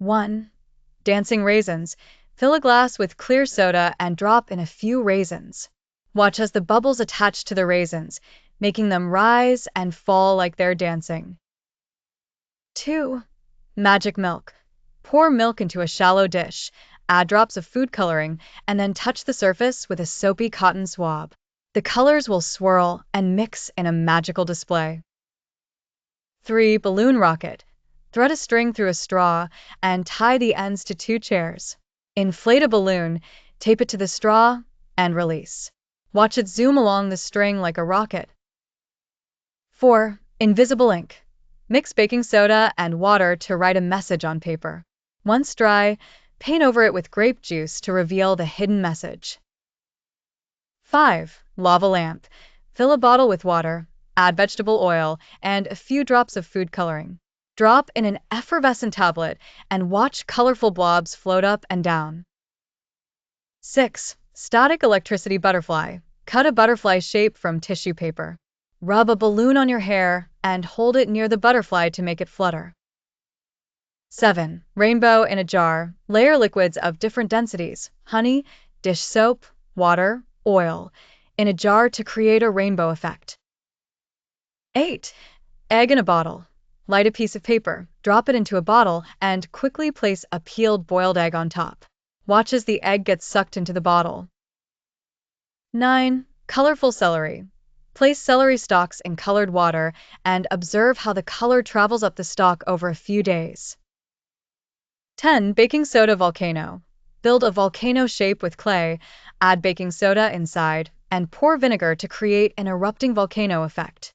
1. Dancing raisins. Fill a glass with clear soda and drop in a few raisins. Watch as the bubbles attach to the raisins, making them rise and fall like they're dancing. 2. Magic milk. Pour milk into a shallow dish, add drops of food coloring, and then touch the surface with a soapy cotton swab. The colors will swirl and mix in a magical display. 3. Balloon rocket. Thread a string through a straw and tie the ends to 2 chairs. Inflate a balloon, tape it to the straw, and release. Watch it zoom along the string like a rocket. 4. Invisible ink. Mix baking soda and water to write a message on paper. Once dry, paint over it with grape juice to reveal the hidden message. 5. Lava lamp. Fill a bottle with water, add vegetable oil, and a few drops of food coloring. Drop in an effervescent tablet and watch colorful blobs float up and down. 6. Static electricity butterfly. Cut a butterfly shape from tissue paper. Rub a balloon on your hair and hold it near the butterfly to make it flutter. 7. Rainbow in a jar. Layer liquids of different densities, honey, dish soap, water, oil, in a jar to create a rainbow effect. 8. Egg in a bottle. Light a piece of paper, drop it into a bottle, and quickly place a peeled boiled egg on top. Watch as the egg gets sucked into the bottle. 9. Colorful celery. Place celery stalks in colored water and observe how the color travels up the stalk over a few days. 10. Baking soda volcano. Build a volcano shape with clay, add baking soda inside, and pour vinegar to create an erupting volcano effect.